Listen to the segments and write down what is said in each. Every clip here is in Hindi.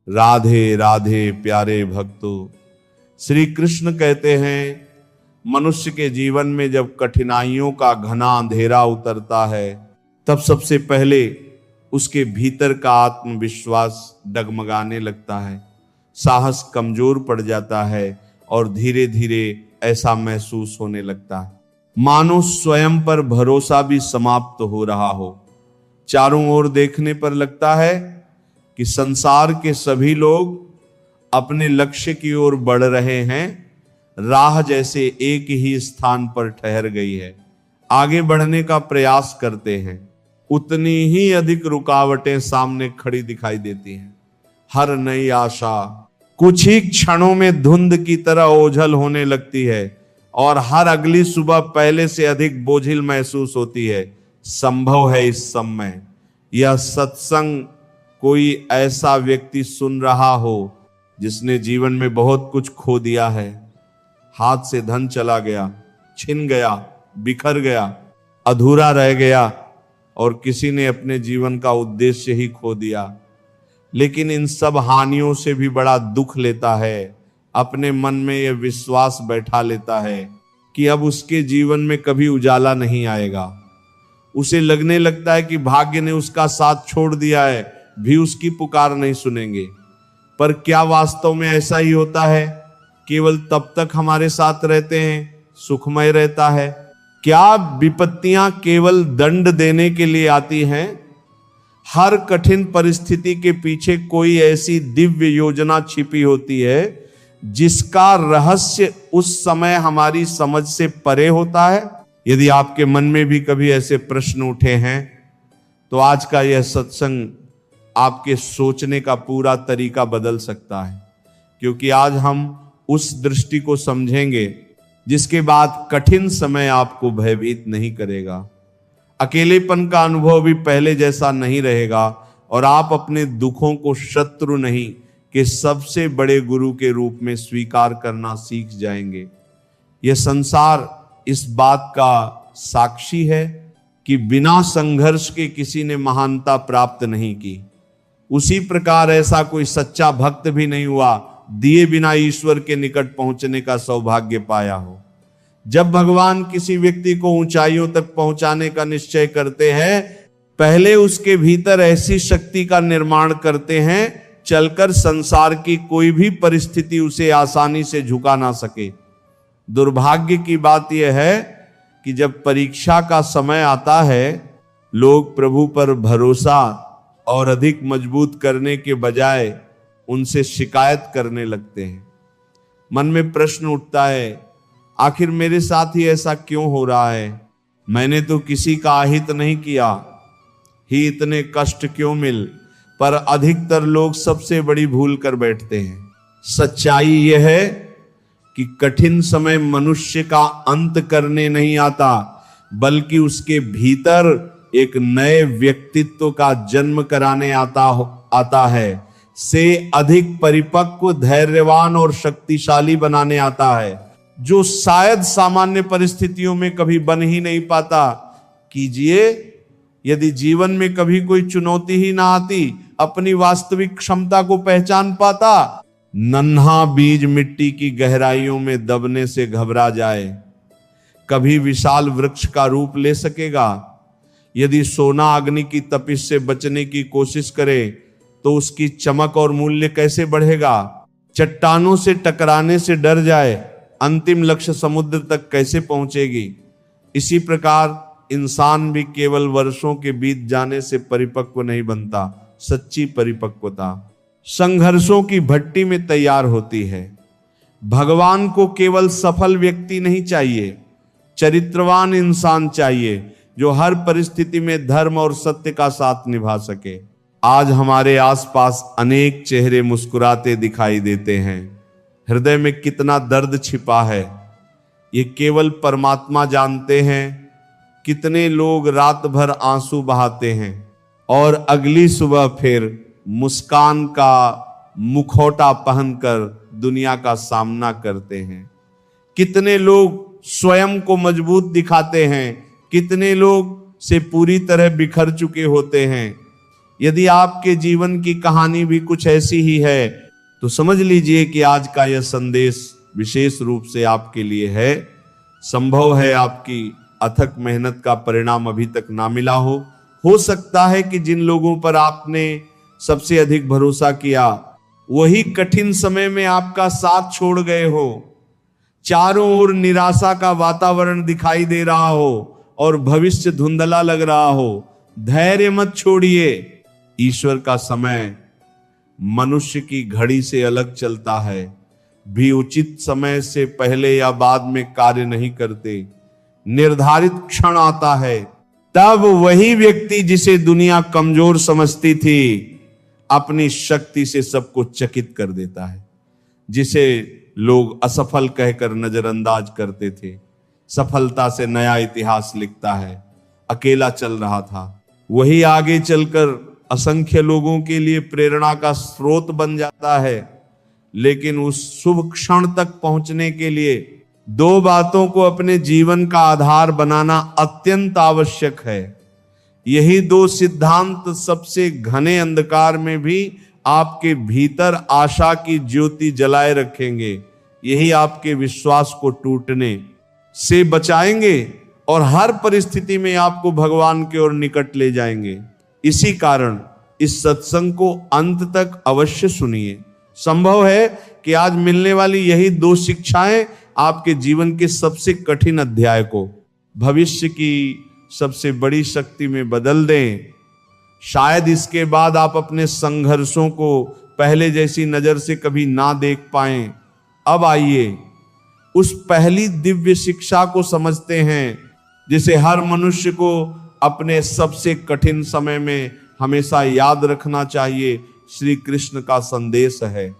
राधे राधे प्यारे भक्तों, श्री कृष्ण कहते हैं मनुष्य के जीवन में जब कठिनाइयों का घना अंधेरा उतरता है तब सबसे पहले उसके भीतर का आत्मविश्वास डगमगाने लगता है, साहस कमजोर पड़ जाता है और धीरे धीरे ऐसा महसूस होने लगता है मानो स्वयं पर भरोसा भी समाप्त हो रहा हो। चारों ओर देखने पर लगता है कि संसार के सभी लोग अपने लक्ष्य की ओर बढ़ रहे हैं, राह जैसे एक ही स्थान पर ठहर गई है, आगे बढ़ने का प्रयास करते हैं, उतनी ही अधिक रुकावटें सामने खड़ी दिखाई देती हैं। हर नई आशा कुछ ही क्षणों में धुंध की तरह ओझल होने लगती है और हर अगली सुबह पहले से अधिक बोझिल महसूस होती है। संभव है इस समय यह सत्संग कोई ऐसा व्यक्ति सुन रहा हो जिसने जीवन में बहुत कुछ खो दिया है, हाथ से धन चला गया, छिन गया, बिखर गया, अधूरा रह गया और किसी ने अपने जीवन का उद्देश्य ही खो दिया। लेकिन इन सब हानियों से भी बड़ा दुख लेता है, अपने मन में यह विश्वास बैठा लेता है कि अब उसके जीवन में कभी उजाला नहीं आएगा। उसे लगने लगता है कि भाग्य ने उसका साथ छोड़ दिया है, भी उसकी पुकार नहीं सुनेंगे। पर क्या वास्तव में ऐसा ही होता है? केवल तब तक हमारे साथ रहते हैं, सुखमय रहता है? क्या विपत्तियां केवल दंड देने के लिए आती हैं? हर कठिन परिस्थिति के पीछे कोई ऐसी दिव्य योजना छिपी होती है जिसका रहस्य उस समय हमारी समझ से परे होता है। यदि आपके मन में भी कभी ऐसे प्रश्न उठे हैं तो आज का यह सत्संग आपके सोचने का पूरा तरीका बदल सकता है, क्योंकि आज हम उस दृष्टि को समझेंगे जिसके बाद कठिन समय आपको भयभीत नहीं करेगा, अकेलेपन का अनुभव भी पहले जैसा नहीं रहेगा और आप अपने दुखों को शत्रु नहीं कि सबसे बड़े गुरु के रूप में स्वीकार करना सीख जाएंगे। यह संसार इस बात का साक्षी है कि बिना संघर्ष के किसी ने महानता प्राप्त नहीं की। उसी प्रकार ऐसा कोई सच्चा भक्त भी नहीं हुआ दिए बिना ईश्वर के निकट पहुंचने का सौभाग्य पाया हो। जब भगवान किसी व्यक्ति को ऊंचाइयों तक पहुंचाने का निश्चय करते हैं, पहले उसके भीतर ऐसी शक्ति का निर्माण करते हैं चलकर संसार की कोई भी परिस्थिति उसे आसानी से झुका ना सके। दुर्भाग्य की बात यह है कि जब परीक्षा का समय आता है, लोग प्रभु पर भरोसा और अधिक मजबूत करने के बजाय उनसे शिकायत करने लगते हैं। मन में प्रश्न उठता है, आखिर मेरे साथ ही ऐसा क्यों हो रहा है? मैंने तो किसी का अहित नहीं किया, ही इतने कष्ट क्यों मिल? पर अधिकतर लोग सबसे बड़ी भूल कर बैठते हैं। सच्चाई यह है कि कठिन समय मनुष्य का अंत करने नहीं आता, बल्कि उसके भीतर एक नए व्यक्तित्व का जन्म कराने आता है, से अधिक परिपक्व, धैर्यवान और शक्तिशाली बनाने आता है, जो शायद सामान्य परिस्थितियों में कभी बन ही नहीं पाता। कीजिए, यदि जीवन में कभी कोई चुनौती ही ना आती, अपनी वास्तविक क्षमता को पहचान पाता, नन्हा बीज मिट्टी की गहराइयों में दबने से घबरा जाए, कभी विशाल वृक्ष का रूप ले सकेगा? यदि सोना अग्नि की तपिश से बचने की कोशिश करे तो उसकी चमक और मूल्य कैसे बढ़ेगा? चट्टानों से टकराने से डर जाए, अंतिम लक्ष्य समुद्र तक कैसे पहुंचेगी? इसी प्रकार इंसान भी केवल वर्षों के बीत जाने से परिपक्व नहीं बनता। सच्ची परिपक्वता संघर्षों की भट्टी में तैयार होती है। भगवान को केवल सफल व्यक्ति नहीं चाहिए, चरित्रवान इंसान चाहिए जो हर परिस्थिति में धर्म और सत्य का साथ निभा सके। आज हमारे आसपास अनेक चेहरे मुस्कुराते दिखाई देते हैं, हृदय में कितना दर्द छिपा है ये केवल परमात्मा जानते हैं। कितने लोग रात भर आंसू बहाते हैं और अगली सुबह फिर मुस्कान का मुखौटा पहनकर दुनिया का सामना करते हैं। कितने लोग स्वयं को मजबूत दिखाते हैं, कितने लोग से पूरी तरह बिखर चुके होते हैं। यदि आपके जीवन की कहानी भी कुछ ऐसी ही है तो समझ लीजिए कि आज का यह संदेश विशेष रूप से आपके लिए है। संभव है आपकी अथक मेहनत का परिणाम अभी तक ना मिला हो सकता है कि जिन लोगों पर आपने सबसे अधिक भरोसा किया वही कठिन समय में आपका साथ छोड़ गए हो। चारों ओर निराशा का वातावरण दिखाई दे रहा हो और भविष्य धुंधला लग रहा हो, धैर्य मत छोड़िए। ईश्वर का समय मनुष्य की घड़ी से अलग चलता है, भी उचित समय से पहले या बाद में कार्य नहीं करते। निर्धारित क्षण आता है, तब वही व्यक्ति जिसे दुनिया कमजोर समझती थी अपनी शक्ति से सबको चकित कर देता है। जिसे लोग असफल कहकर नजरअंदाज करते थे, सफलता से नया इतिहास लिखता है। अकेला चल रहा था, वही आगे चलकर असंख्य लोगों के लिए प्रेरणा का स्रोत बन जाता है। लेकिन उस शुभ क्षण तक पहुंचने के लिए दो बातों को अपने जीवन का आधार बनाना अत्यंत आवश्यक है। यही दो सिद्धांत सबसे घने अंधकार में भी आपके भीतर आशा की ज्योति जलाए रखेंगे। यही आपके विश्वास को टूटने से बचाएंगे और हर परिस्थिति में आपको भगवान की ओर निकट ले जाएंगे। इसी कारण इस सत्संग को अंत तक अवश्य सुनिए। संभव है कि आज मिलने वाली यही दो शिक्षाएं आपके जीवन के सबसे कठिन अध्याय को भविष्य की सबसे बड़ी शक्ति में बदल दें। शायद इसके बाद आप अपने संघर्षों को पहले जैसी नजर से कभी ना देख पाएं। अब आइए उस पहली दिव्य शिक्षा को समझते हैं जिसे हर मनुष्य को अपने सबसे कठिन समय में हमेशा याद रखना चाहिए। श्री कृष्ण का संदेश है,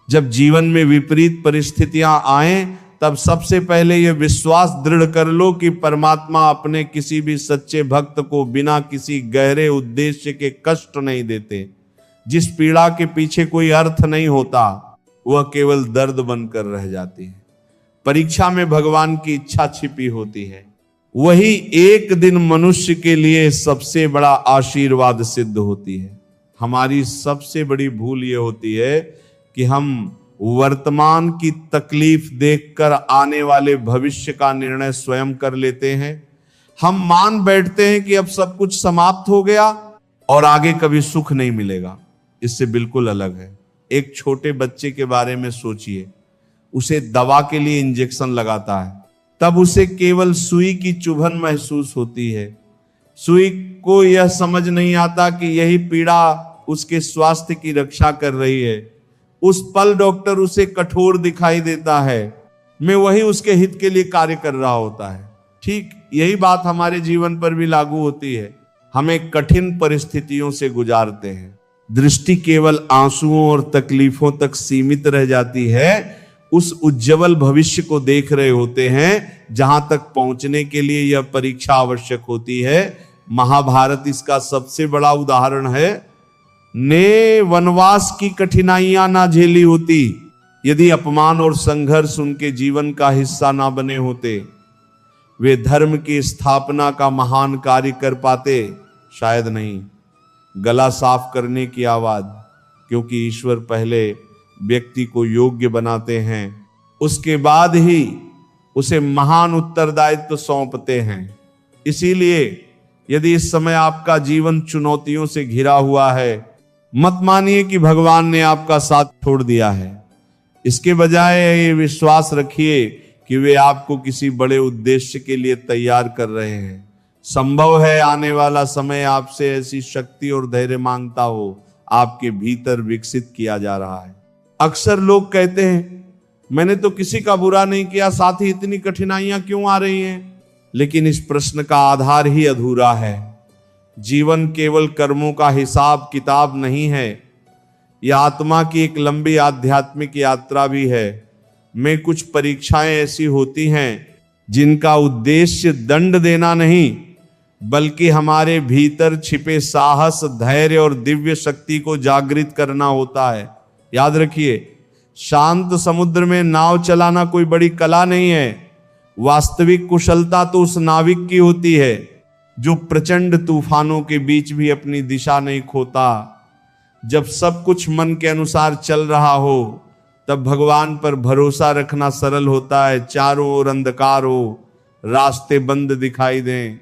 जब जीवन में विपरीत परिस्थितियां आए तब सबसे पहले यह विश्वास दृढ़ कर लो कि परमात्मा अपने किसी भी सच्चे भक्त को बिना किसी गहरे उद्देश्य के कष्ट नहीं देते। जिस पीड़ा के पीछे कोई अर्थ नहीं होता वह केवल दर्द बनकर रह जाती है। परीक्षा में भगवान की इच्छा छिपी होती है, वही एक दिन मनुष्य के लिए सबसे बड़ा आशीर्वाद सिद्ध होती है। हमारी सबसे बड़ी भूल यह होती है कि हम वर्तमान की तकलीफ देखकर आने वाले भविष्य का निर्णय स्वयं कर लेते हैं। हम मान बैठते हैं कि अब सब कुछ समाप्त हो गया और आगे कभी सुख नहीं मिलेगा। इससे बिल्कुल अलग है। एक छोटे बच्चे के बारे में सोचिए, उसे दवा के लिए इंजेक्शन लगाता है, तब उसे केवल सुई की चुभन महसूस होती है। सुई को यह समझ नहीं आता कि यही पीड़ा उसके स्वास्थ्य की रक्षा कर रही है। उस पल डॉक्टर उसे कठोर दिखाई देता है, मैं वही उसके हित के लिए कार्य कर रहा होता है। ठीक यही बात हमारे जीवन पर भी लागू होती है। हमें कठिन परिस्थितियों से गुजारते हैं, दृष्टि केवल आंसुओं और तकलीफों तक सीमित रह जाती है। उस उज्जवल भविष्य को देख रहे होते हैं जहां तक पहुंचने के लिए यह परीक्षा आवश्यक होती है। महाभारत इसका सबसे बड़ा उदाहरण है। ने वनवास की कठिनाइयां ना झेली होती, यदि अपमान और संघर्ष उनके जीवन का हिस्सा ना बने होते, वे धर्म की स्थापना का महान कार्य कर पाते? शायद नहीं। गला साफ करने की आवाज, क्योंकि ईश्वर पहले व्यक्ति को योग्य बनाते हैं, उसके बाद ही उसे महान उत्तरदायित्व सौंपते हैं। इसीलिए यदि इस समय आपका जीवन चुनौतियों से घिरा हुआ है, मत मानिए कि भगवान ने आपका साथ छोड़ दिया है। इसके बजाय ये विश्वास रखिए कि वे आपको किसी बड़े उद्देश्य के लिए तैयार कर रहे हैं। संभव है आने वाला समय आपसे ऐसी शक्ति और धैर्य मांगता हो, आपके भीतर विकसित किया जा रहा है। अक्सर लोग कहते हैं मैंने तो किसी का बुरा नहीं किया, साथ ही इतनी कठिनाइयां क्यों आ रही हैं? लेकिन इस प्रश्न का आधार ही अधूरा है। जीवन केवल कर्मों का हिसाब किताब नहीं है, यह आत्मा की एक लंबी आध्यात्मिक यात्रा भी है। में कुछ परीक्षाएं ऐसी होती हैं जिनका उद्देश्य दंड देना नहीं, बल्कि हमारे भीतर छिपे साहस, धैर्य और दिव्य शक्ति को जागृत करना होता है। याद रखिए, शांत समुद्र में नाव चलाना कोई बड़ी कला नहीं है। वास्तविक कुशलता तो उस नाविक की होती है जो प्रचंड तूफानों के बीच भी अपनी दिशा नहीं खोता, जब सब कुछ मन के अनुसार चल रहा हो तब भगवान पर भरोसा रखना सरल होता है। चारों ओर अंधकार हो, रास्ते बंद दिखाई दें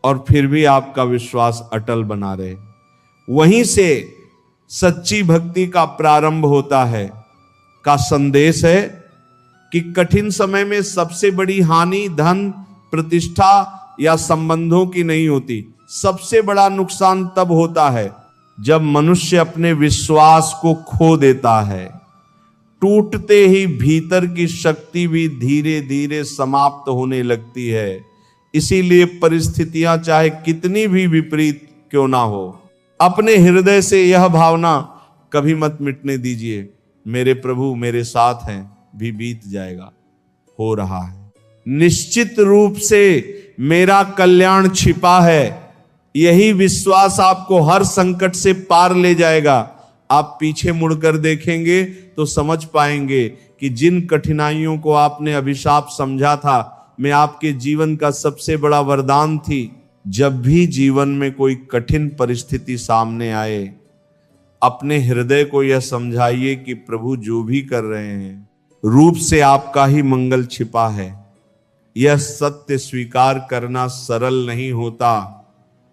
और फिर भी आपका विश्वास अटल बना रहे, वहीं से सच्ची भक्ति का प्रारंभ होता है। का संदेश है कि कठिन समय में सबसे बड़ी हानि धन, प्रतिष्ठा या संबंधों की नहीं होती। सबसे बड़ा नुकसान तब होता है जब मनुष्य अपने विश्वास को खो देता है। टूटते ही भीतर की शक्ति भी धीरे धीरे समाप्त होने लगती है। इसीलिए परिस्थितियां चाहे कितनी भी विपरीत क्यों ना हो, अपने हृदय से यह भावना कभी मत मिटने दीजिए, मेरे प्रभु मेरे साथ हैं, भी बीत जाएगा, हो रहा है। निश्चित रूप से मेरा कल्याण छिपा है। यही विश्वास आपको हर संकट से पार ले जाएगा। आप पीछे मुड़कर देखेंगे तो समझ पाएंगे कि जिन कठिनाइयों को आपने अभिशाप समझा था, मैं आपके जीवन का सबसे बड़ा वरदान थी। जब भी जीवन में कोई कठिन परिस्थिति सामने आए, अपने हृदय को यह समझाइए कि प्रभु जो भी कर रहे हैं, रूप से आपका ही मंगल छिपा है। यह सत्य स्वीकार करना सरल नहीं होता,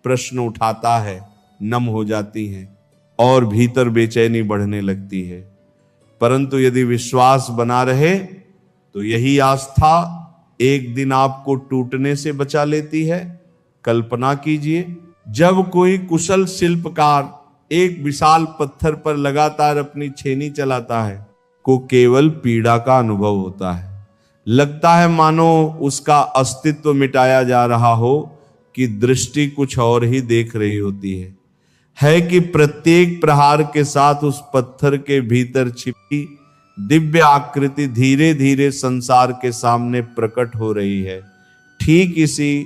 प्रश्न उठाता है, नम हो जाती है और भीतर बेचैनी बढ़ने लगती है। परंतु यदि विश्वास बना रहे तो यही आस्था एक दिन आपको टूटने से बचा लेती है। कल्पना कीजिए, जब कोई कुशल शिल्पकार एक विशाल पत्थर पर लगातार अपनी छेनी चलाता है, को केवल पीड़ा का अनुभव होता है। लगता है मानो उसका अस्तित्व मिटाया जा रहा हो, कि दृष्टि कुछ और ही देख रही होती है कि प्रत्येक प्रहार के साथ उस पत्थर के भीतर छिपी दिव्य आकृति धीरे धीरे संसार के सामने प्रकट हो रही है। ठीक इसी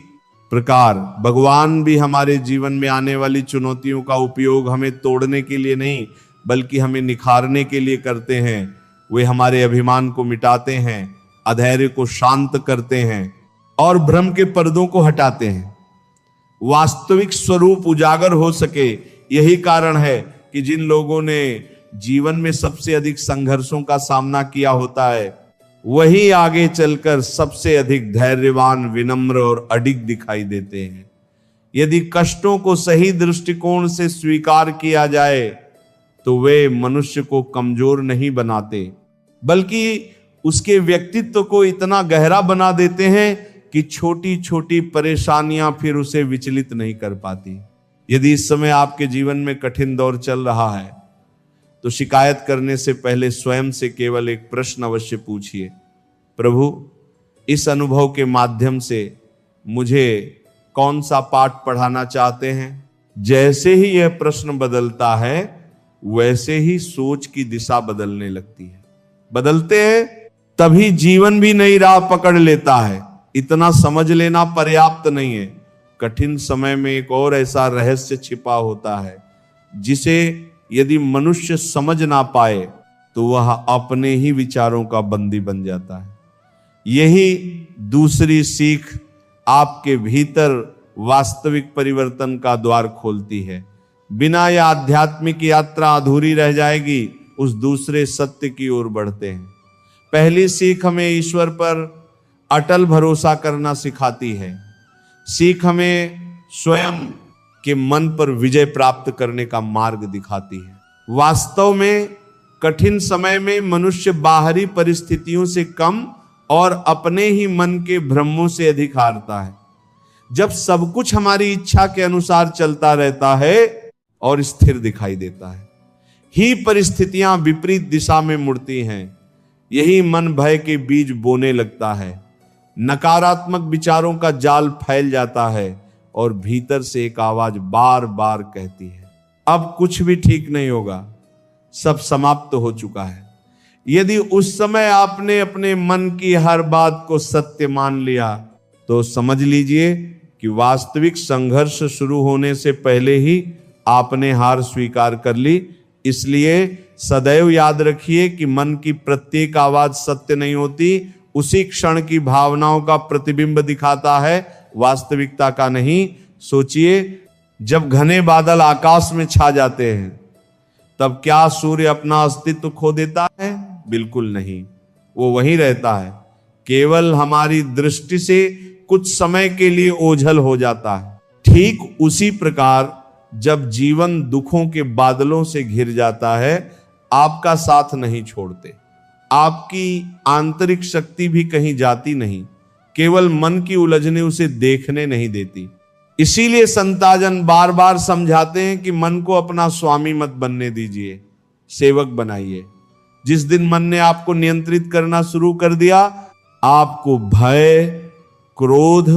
प्रकार भगवान भी हमारे जीवन में आने वाली चुनौतियों का उपयोग हमें तोड़ने के लिए नहीं, बल्कि हमें निखारने के लिए करते हैं। वे हमारे अभिमान को मिटाते हैं, अधैर्य को शांत करते हैं और भ्रम के पर्दों को हटाते हैं। वास्तविक स्वरूप उजागर हो सके, यही कारण है कि जिन लोगों ने जीवन में सबसे अधिक संघर्षों का सामना किया होता है, वही आगे चलकर सबसे अधिक धैर्यवान, विनम्र और अडिग दिखाई देते हैं। यदि कष्टों को सही दृष्टिकोण से स्वीकार किया जाए तो वे मनुष्य को कमजोर नहीं बनाते, बल्कि उसके व्यक्तित्व को इतना गहरा बना देते हैं कि छोटी छोटी परेशानियां फिर उसे विचलित नहीं कर पाती। यदि इस समय आपके जीवन में कठिन दौर चल रहा है तो शिकायत करने से पहले स्वयं से केवल एक प्रश्न अवश्य पूछिए, प्रभु इस अनुभव के माध्यम से मुझे कौन सा पाठ पढ़ाना चाहते हैं। जैसे ही यह प्रश्न बदलता है, वैसे ही सोच की दिशा बदलने लगती है। बदलते हैं तभी जीवन भी नई राह पकड़ लेता है। इतना समझ लेना पर्याप्त नहीं है। कठिन समय में एक और ऐसा रहस्य छिपा होता है, जिसे यदि मनुष्य समझ ना पाए तो वह अपने ही विचारों का बंदी बन जाता है। यही दूसरी सीख आपके भीतर वास्तविक परिवर्तन का द्वार खोलती है। बिना यह आध्यात्मिक यात्रा अधूरी रह जाएगी। उस दूसरे सत्य की ओर बढ़ते हैं। पहली सीख हमें ईश्वर पर अटल भरोसा करना सिखाती है। सीख हमें स्वयं के मन पर विजय प्राप्त करने का मार्ग दिखाती है। वास्तव में कठिन समय में मनुष्य बाहरी परिस्थितियों से कम और अपने ही मन के भ्रमों से अधिक हारता है। जब सब कुछ हमारी इच्छा के अनुसार चलता रहता है और स्थिर दिखाई देता है, ही परिस्थितियां विपरीत दिशा में मुड़ती हैं। यही मन भय के बीज बोने लगता है। नकारात्मक विचारों का जाल फैल जाता है और भीतर से एक आवाज बार बार कहती है, अब कुछ भी ठीक नहीं होगा, सब समाप्त हो चुका है। यदि उस समय आपने अपने मन की हर बात को सत्य मान लिया तो समझ लीजिए कि वास्तविक संघर्ष शुरू होने से पहले ही आपने हार स्वीकार कर ली। इसलिए सदैव याद रखिए कि मन की प्रत्येक आवाज सत्य नहीं होती, उसी क्षण की भावनाओं का प्रतिबिंब दिखाता है, वास्तविकता का नहीं। सोचिए, जब घने बादल आकाश में छा जाते हैं तब क्या सूर्य अपना अस्तित्व खो देता है? बिल्कुल नहीं, वो वहीं रहता है, केवल हमारी दृष्टि से कुछ समय के लिए ओझल हो जाता है। ठीक उसी प्रकार जब जीवन दुखों के बादलों से घिर जाता है, आपका साथ नहीं छोड़ते, आपकी आंतरिक शक्ति भी कहीं जाती नहीं, केवल मन की उलझने उसे देखने नहीं देती। इसीलिए संताजन बार बार समझाते हैं कि मन को अपना स्वामी मत बनने दीजिए, सेवक बनाइए। जिस दिन मन ने आपको नियंत्रित करना शुरू कर दिया, आपको भय, क्रोध,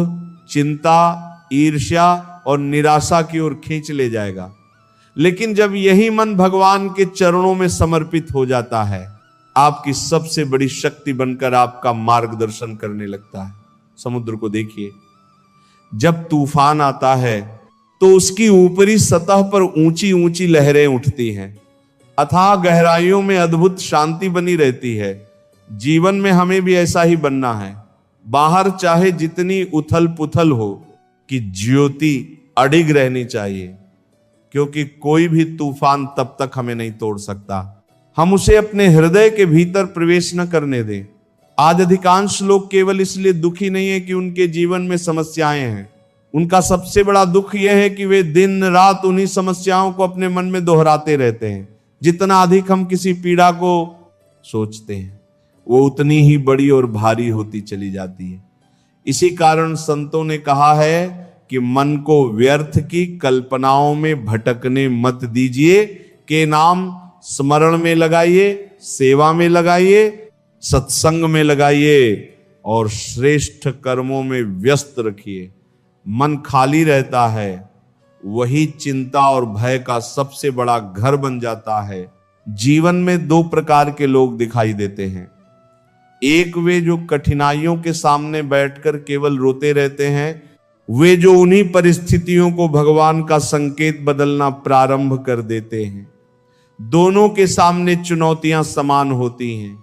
चिंता, ईर्ष्या और निराशा की ओर खींच ले जाएगा। लेकिन जब यही मन भगवान के चरणों में समर्पित हो जाता है, आपकी सबसे बड़ी शक्ति बनकर आपका मार्गदर्शन करने लगता है। समुद्र को देखिए, जब तूफान आता है तो उसकी ऊपरी सतह पर ऊंची ऊंची लहरें उठती हैं, अथाह गहराइयों में अद्भुत शांति बनी रहती है। जीवन में हमें भी ऐसा ही बनना है। बाहर चाहे जितनी उथल पुथल हो, कि ज्योति अडिग रहनी चाहिए, क्योंकि कोई भी तूफान तब तक हमें नहीं तोड़ सकता। हम उसे अपने हृदय के भीतर प्रवेश न करने दें। आज अधिकांश लोग केवल इसलिए दुखी नहीं है कि उनके जीवन में समस्याएं हैं, उनका सबसे बड़ा दुख यह है कि वे दिन रात उन्हीं समस्याओं को अपने मन में दोहराते रहते हैं। जितना अधिक हम किसी पीड़ा को सोचते हैं, वो उतनी ही बड़ी और भारी होती चली जाती है। इसी कारण संतों ने कहा है कि मन को व्यर्थ की कल्पनाओं में भटकने मत दीजिए, के नाम स्मरण में लगाइए, सेवा में लगाइए, सत्संग में लगाइए और श्रेष्ठ कर्मों में व्यस्त रखिए। मन खाली रहता है, वही चिंता और भय का सबसे बड़ा घर बन जाता है। जीवन में दो प्रकार के लोग दिखाई देते हैं। एक वे जो कठिनाइयों के सामने बैठकर केवल रोते रहते हैं, वे जो उन्हीं परिस्थितियों को भगवान का संकेत बदलना प्रारंभ कर देते हैं। दोनों के सामने चुनौतियां समान होती हैं,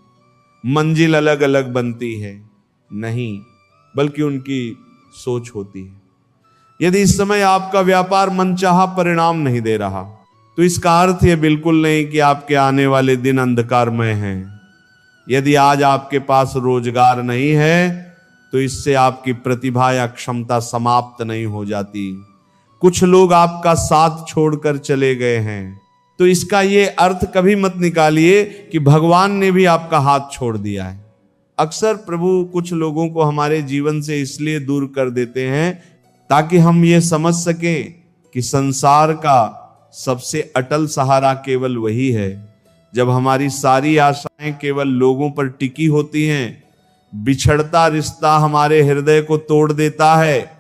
मंजिल अलग अलग बनती है नहीं, बल्कि उनकी सोच होती है। यदि इस समय आपका व्यापार मनचाहा परिणाम नहीं दे रहा, तो इसका अर्थ यह बिल्कुल नहीं कि आपके आने वाले दिन अंधकारमय हैं। यदि आज आपके पास रोजगार नहीं है, तो इससे आपकी प्रतिभा या क्षमता समाप्त नहीं हो जाती। कुछ लोग आपका साथ छोड़कर चले गए हैं, तो इसका यह अर्थ कभी मत निकालिए कि भगवान ने भी आपका हाथ छोड़ दिया है। अक्सर प्रभु कुछ लोगों को हमारे जीवन से इसलिए दूर कर देते हैं ताकि हम ये समझ सकें कि संसार का सबसे अटल सहारा केवल वही है। जब हमारी सारी आशाएं केवल लोगों पर टिकी होती हैं, बिछड़ता रिश्ता हमारे हृदय को तोड़ देता है।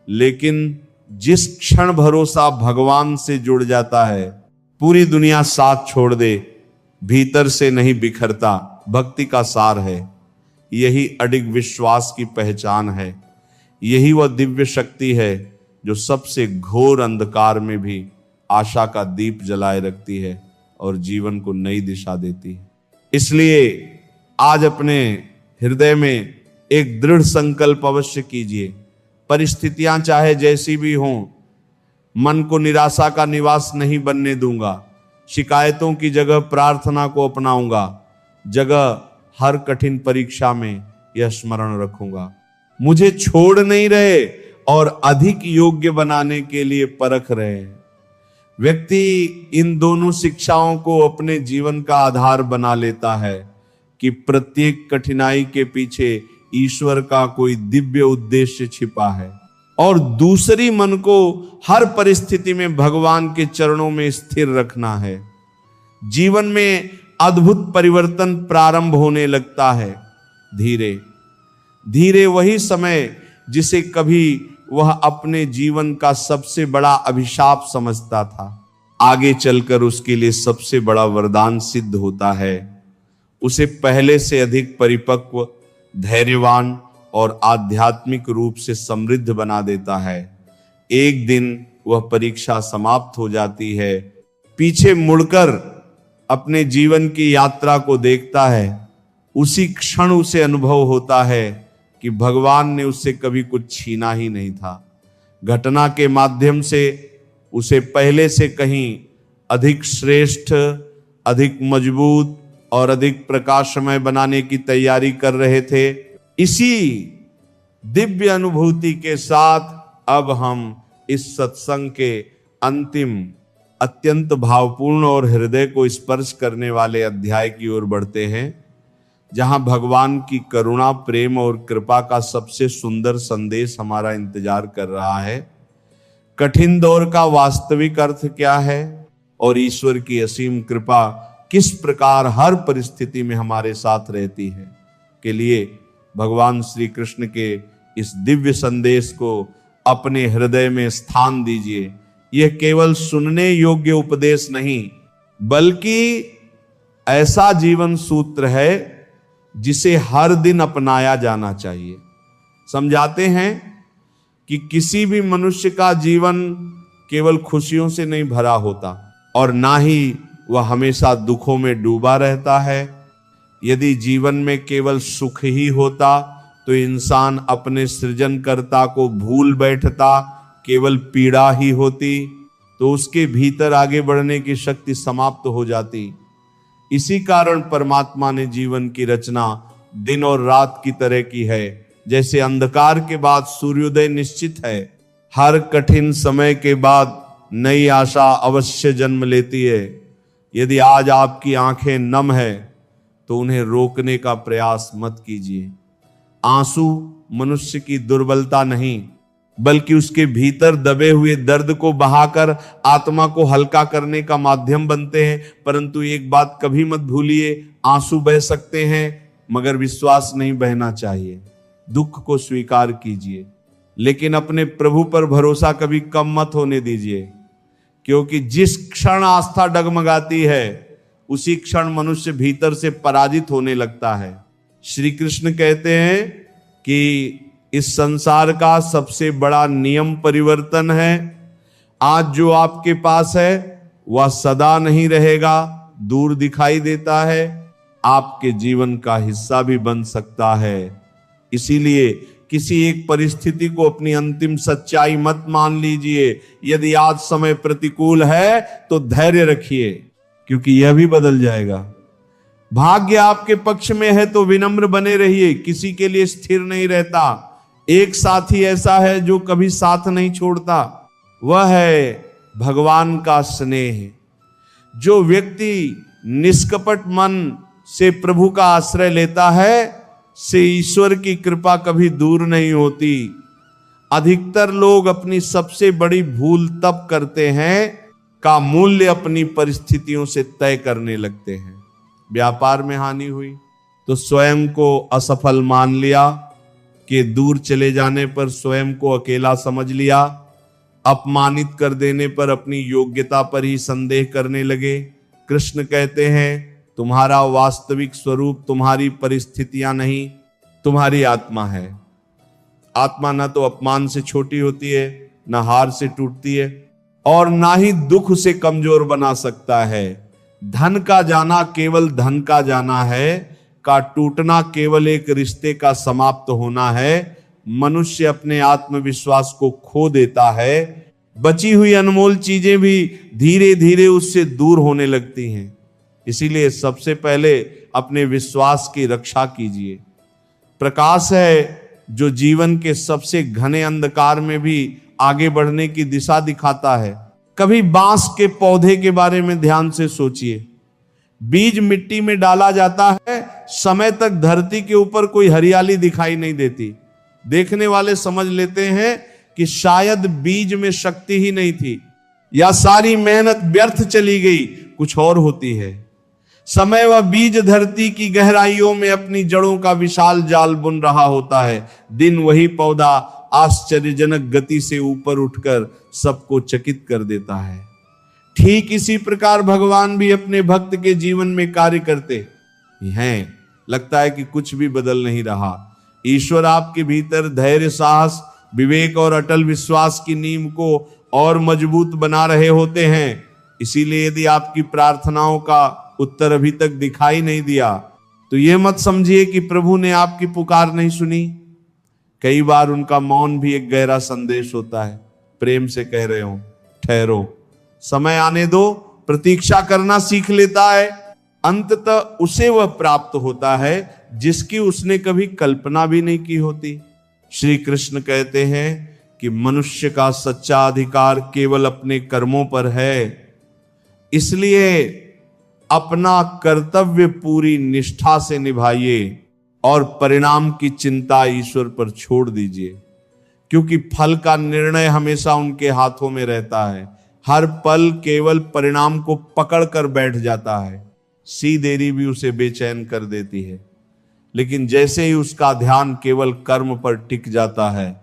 लेकिन जिस क्षण भरोसा भगवान से जुड़ जाता है, पूरी दुनिया साथ छोड़ दे, भीतर से नहीं बिखरता। भक्ति का सार है, यही अडिग विश्वास की पहचान है। यही वह दिव्य शक्ति है जो सबसे घोर अंधकार में भी आशा का दीप जलाए रखती है और जीवन को नई दिशा देती है। इसलिए आज अपने हृदय में एक दृढ़ संकल्प अवश्य कीजिए। परिस्थितियां चाहे जैसी भी हों, मन को निराशा का निवास नहीं बनने दूंगा। शिकायतों की जगह प्रार्थना को अपनाऊंगा। जगह हर कठिन परीक्षा में यह स्मरण रखूंगा, मुझे छोड़ नहीं रहे और अधिक योग्य बनाने के लिए परख रहे हैं। व्यक्ति इन दोनों शिक्षाओं को अपने जीवन का आधार बना लेता है कि प्रत्येक कठिनाई के पीछे ईश्वर का कोई दिव्य उद्देश्य छिपा है, और दूसरी मन को हर परिस्थिति में भगवान के चरणों में स्थिर रखना है। जीवन में अद्भुत परिवर्तन प्रारंभ होने लगता है धीरे धीरे। वही समय जिसे कभी वह अपने जीवन का सबसे बड़ा अभिशाप समझता था, आगे चलकर उसके लिए सबसे बड़ा वरदान सिद्ध होता है। उसे पहले से अधिक परिपक्व, धैर्यवान और आध्यात्मिक रूप से समृद्ध बना देता है। एक दिन वह परीक्षा समाप्त हो जाती है, पीछे मुड़कर अपने जीवन की यात्रा को देखता है। उसी क्षण उसे अनुभव होता है कि भगवान ने उससे कभी कुछ छीना ही नहीं था। घटना के माध्यम से उसे पहले से कहीं अधिक श्रेष्ठ, अधिक मजबूत और अधिक प्रकाशमय बनाने की तैयारी कर रहे थे। इसी दिव्य अनुभूति के साथ अब हम इस सत्संग के अंतिम अत्यंत भावपूर्ण और हृदय को स्पर्श करने वाले अध्याय की ओर बढ़ते हैं, जहां भगवान की करुणा, प्रेम और कृपा का सबसे सुंदर संदेश हमारा इंतजार कर रहा है। कठिन दौर का वास्तविक अर्थ क्या है और ईश्वर की असीम कृपा किस प्रकार हर परिस्थिति में हमारे साथ रहती है, के लिए भगवान श्री कृष्ण के इस दिव्य संदेश को अपने हृदय में स्थान दीजिए। यह केवल सुनने योग्य उपदेश नहीं, बल्कि ऐसा जीवन सूत्र है जिसे हर दिन अपनाया जाना चाहिए। समझाते हैं कि किसी भी मनुष्य का जीवन केवल खुशियों से नहीं भरा होता और ना ही वह हमेशा दुखों में डूबा रहता है। यदि जीवन में केवल सुख ही होता तो इंसान अपने सृजनकर्ता को भूल बैठता, केवल पीड़ा ही होती तो उसके भीतर आगे बढ़ने की शक्ति समाप्त हो जाती। इसी कारण परमात्मा ने जीवन की रचना दिन और रात की तरह की है। जैसे अंधकार के बाद सूर्योदय निश्चित है, हर कठिन समय के बाद नई आशा अवश्य जन्म लेती है। यदि आज आपकी आंखें नम है तो उन्हें रोकने का प्रयास मत कीजिए। आंसू मनुष्य की दुर्बलता नहीं, बल्कि उसके भीतर दबे हुए दर्द को बहाकर आत्मा को हल्का करने का माध्यम बनते हैं। परंतु एक बात कभी मत भूलिए, आंसू बह सकते हैं मगर विश्वास नहीं बहना चाहिए। दुख को स्वीकार कीजिए, लेकिन अपने प्रभु पर भरोसा कभी कम मत होने दीजिए, क्योंकि जिस क्षण आस्था डगमगाती है उसी क्षण मनुष्य भीतर से पराजित होने लगता है। श्री कृष्ण कहते हैं कि इस संसार का सबसे बड़ा नियम परिवर्तन है। आज जो आपके पास है वह सदा नहीं रहेगा, दूर दिखाई देता है, आपके जीवन का हिस्सा भी बन सकता है। इसीलिए किसी एक परिस्थिति को अपनी अंतिम सच्चाई मत मान लीजिए। यदि आज समय प्रतिकूल है तो धैर्य रखिए, क्योंकि यह भी बदल जाएगा। भाग्य आपके पक्ष में है तो विनम्र बने रहिए, किसी के लिए स्थिर नहीं रहता। एक साथी ऐसा है जो कभी साथ नहीं छोड़ता, वह है भगवान का स्नेह। जो व्यक्ति निष्कपट मन से प्रभु का आश्रय लेता है, से ईश्वर की कृपा कभी दूर नहीं होती। अधिकतर लोग अपनी सबसे बड़ी भूल तब करते हैं का मूल्य अपनी परिस्थितियों से तय करने लगते हैं। व्यापार में हानि हुई तो स्वयं को असफल मान लिया, कि दूर चले जाने पर स्वयं को अकेला समझ लिया, अपमानित कर देने पर अपनी योग्यता पर ही संदेह करने लगे। कृष्ण कहते हैं तुम्हारा वास्तविक स्वरूप तुम्हारी परिस्थितियां नहीं, तुम्हारी आत्मा है। आत्मा न तो अपमान से छोटी होती है, न हार से टूटती है, और ना ही दुख से कमजोर बना सकता है। धन का जाना केवल धन का जाना है, का टूटना केवल एक रिश्ते का समाप्त होना है। मनुष्य अपने आत्मविश्वास को खो देता है, बची हुई अनमोल चीजें भी धीरे धीरे उससे दूर होने लगती हैं। इसीलिए सबसे पहले अपने विश्वास की रक्षा कीजिए। प्रकाश है जो जीवन के सबसे घने अंधकार में भी आगे बढ़ने की दिशा दिखाता है। कभी बांस के पौधे के बारे में ध्यान से सोचिए। बीज मिट्टी में डाला जाता है, समय तक धरती के ऊपर कोई हरियाली दिखाई नहीं देती। देखने वाले समझ लेते हैं कि शायद बीज में शक्ति ही नहीं थी, या सारी मेहनत व्यर्थ चली गई, कुछ और होती है। समय व बीज धरती की गहराइयों में अपनी जड़ों का विशाल जाल बुन रहा होता है। दिन वही पौधा आश्चर्यजनक गति से ऊपर उठकर सबको चकित कर देता है। ठीक इसी प्रकार भगवान भी अपने भक्त के जीवन में कार्य करते हैं। लगता है कि कुछ भी बदल नहीं रहा। ईश्वर आपके भीतर धैर्य, साहस, विवेक और अटल विश्वास की नींव को और मजबूत बना रहे होते हैं। इसीलिए यदि आपकी प्रार्थनाओं का उत्तर अभी तक दिखाई नहीं दिया तो यह मत समझिए कि प्रभु ने आपकी पुकार नहीं सुनी। कई बार उनका मौन भी एक गहरा संदेश होता है। प्रेम से कह रहे हो, ठहरो, समय आने दो, प्रतीक्षा करना सीख लेता है, अंततः उसे वह प्राप्त होता है जिसकी उसने कभी कल्पना भी नहीं की होती। श्री कृष्ण कहते हैं कि मनुष्य का सच्चा अधिकार केवल अपने कर्मों पर है, इसलिए अपना कर्तव्य पूरी निष्ठा से निभाइए और परिणाम की चिंता ईश्वर पर छोड़ दीजिए, क्योंकि फल का निर्णय हमेशा उनके हाथों में रहता है। हर पल केवल परिणाम को पकड़ कर बैठ जाता है, सी देरी भी उसे बेचैन कर देती है। लेकिन जैसे ही उसका ध्यान केवल कर्म पर टिक जाता है,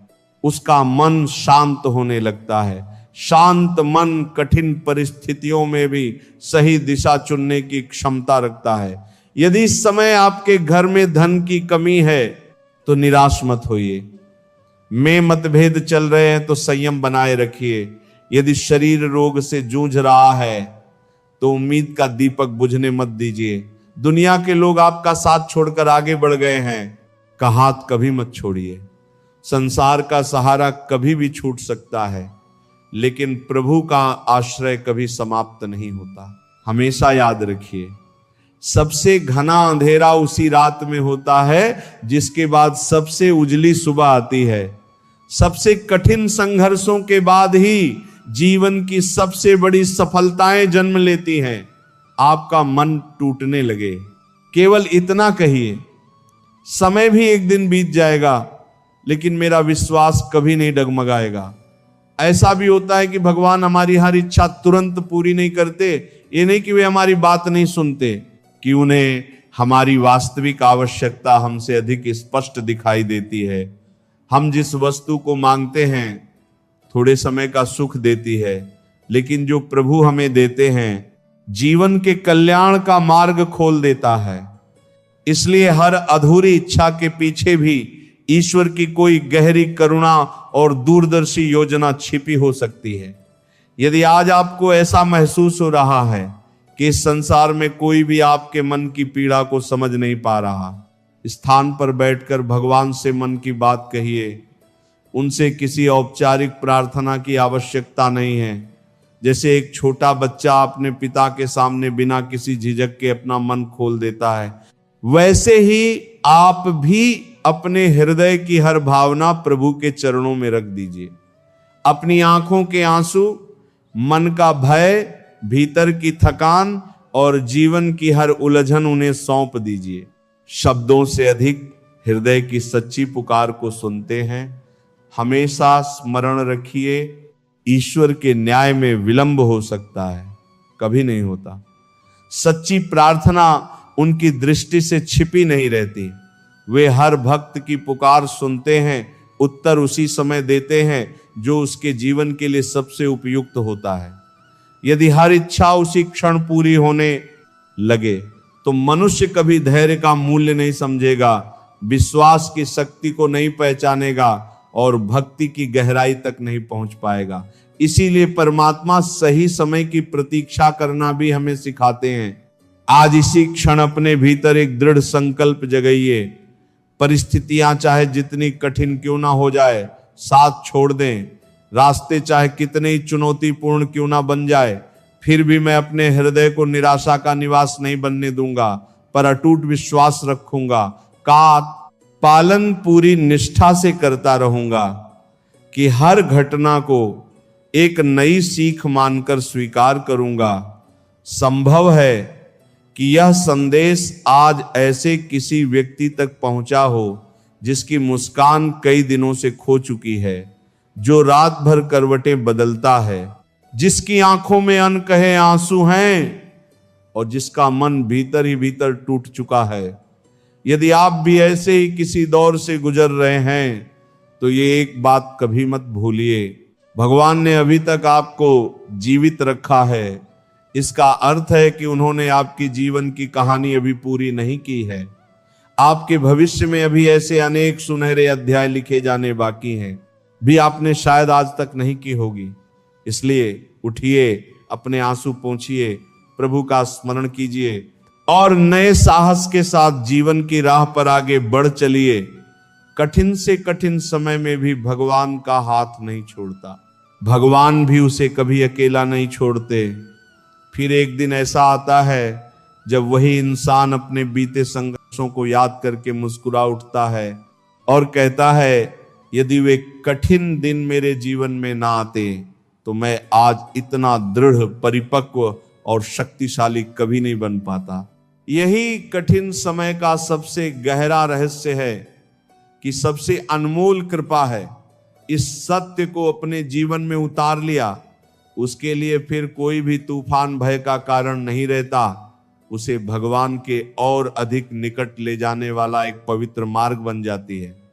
उसका मन शांत होने लगता है। शांत मन कठिन परिस्थितियों में भी सही दिशा चुनने की क्षमता रखता है। यदि इस समय आपके घर में धन की कमी है तो निराश मत होइए, में मतभेद चल रहे हैं तो संयम बनाए रखिए। यदि शरीर रोग से जूझ रहा है तो उम्मीद का दीपक बुझने मत दीजिए। दुनिया के लोग आपका साथ छोड़कर आगे बढ़ गए हैं, का हाथ कभी मत छोड़िए। संसार का सहारा कभी भी छूट सकता है, लेकिन प्रभु का आश्रय कभी समाप्त नहीं होता। हमेशा याद रखिए, सबसे घना अंधेरा उसी रात में होता है जिसके बाद सबसे उजली सुबह आती है। सबसे कठिन संघर्षों के बाद ही जीवन की सबसे बड़ी सफलताएं जन्म लेती हैं। आपका मन टूटने लगे, केवल इतना कहिए, समय भी एक दिन बीत जाएगा लेकिन मेरा विश्वास कभी नहीं डगमगाएगा। ऐसा भी होता है कि भगवान हमारी हर इच्छा तुरंत पूरी नहीं करते। ये नहीं कि वे हमारी बात नहीं सुनते, कि उन्हें हमारी वास्तविक आवश्यकता हमसे अधिक स्पष्ट दिखाई देती है। हम जिस वस्तु को मांगते हैं थोड़े समय का सुख देती है, लेकिन जो प्रभु हमें देते हैं जीवन के कल्याण का मार्ग खोल देता है। इसलिए हर अधूरी इच्छा के पीछे भी ईश्वर की कोई गहरी करुणा और दूरदर्शी योजना छिपी हो सकती है। यदि आज आपको ऐसा महसूस हो रहा है कि इस संसार में कोई भी आपके मन की पीड़ा को समझ नहीं पा रहा, स्थान पर बैठकर भगवान से मन की बात कहिए। उनसे किसी औपचारिक प्रार्थना की आवश्यकता नहीं है। जैसे एक छोटा बच्चा अपने पिता के सामने बिना किसी झिझक के अपना मन खोल देता है, वैसे ही आप भी अपने हृदय की हर भावना प्रभु के चरणों में रख दीजिए। अपनी आंखों के आंसू, मन का भय, भीतर की थकान और जीवन की हर उलझन उन्हें सौंप दीजिए। शब्दों से अधिक हृदय की सच्ची पुकार को सुनते हैं। हमेशा स्मरण रखिए, ईश्वर के न्याय में विलंब हो सकता है, कभी नहीं होता। सच्ची प्रार्थना उनकी दृष्टि से छिपी नहीं रहती। वे हर भक्त की पुकार सुनते हैं, उत्तर उसी समय देते हैं जो उसके जीवन के लिए सबसे उपयुक्त होता है। यदि हर इच्छा उसी क्षण पूरी होने लगे तो मनुष्य कभी धैर्य का मूल्य नहीं समझेगा, विश्वास की शक्ति को नहीं पहचानेगा और भक्ति की गहराई तक नहीं पहुंच पाएगा। इसीलिए परमात्मा सही समय की प्रतीक्षा करना भी हमें सिखाते हैं। आज इसी क्षण अपने भीतर एक दृढ़ संकल्प जगाइए। परिस्थितियां चाहे जितनी कठिन क्यों ना हो जाए, साथ छोड़ दें। रास्ते चाहे कितने ही चुनौतीपूर्ण क्यों ना बन जाए, फिर भी मैं अपने हृदय को निराशा का निवास नहीं बनने दूंगा, पर अटूट विश्वास रखूंगा, का पालन पूरी निष्ठा से करता रहूंगा कि हर घटना को एक नई सीख मानकर स्वीकार करूंगा। संभव है कि यह संदेश आज ऐसे किसी व्यक्ति तक पहुंचा हो जिसकी मुस्कान कई दिनों से खो चुकी है, जो रात भर करवटें बदलता है, जिसकी आंखों में अनकहे आंसू हैं और जिसका मन भीतर ही भीतर टूट चुका है। यदि आप भी ऐसे ही किसी दौर से गुजर रहे हैं तो ये एक बात कभी मत भूलिए, भगवान ने अभी तक आपको जीवित रखा है। इसका अर्थ है कि उन्होंने आपकी जीवन की कहानी अभी पूरी नहीं की है। आपके भविष्य में अभी ऐसे अनेक सुनहरे अध्याय लिखे जाने बाकी हैं, भी आपने शायद आज तक नहीं की होगी। इसलिए उठिए, अपने आंसू पोंछिए, प्रभु का स्मरण कीजिए और नए साहस के साथ जीवन की राह पर आगे बढ़ चलिए। कठिन से कठिन समय में भी भगवान का हाथ नहीं छोड़ता। भगवान भी उसे कभी अकेला नहीं छोड़ते। फिर एक दिन ऐसा आता है जब वही इंसान अपने बीते संघर्षों को याद करके मुस्कुरा उठता है और कहता है, यदि वे कठिन दिन मेरे जीवन में ना आते तो मैं आज इतना दृढ़, परिपक्व और शक्तिशाली कभी नहीं बन पाता। यही कठिन समय का सबसे गहरा रहस्य है कि सबसे अनमोल कृपा है। इस सत्य को अपने जीवन में उतार लिया, उसके लिए फिर कोई भी तूफान भय का कारण नहीं रहता। उसे भगवान के और अधिक निकट ले जाने वाला एक पवित्र मार्ग बन जाती है।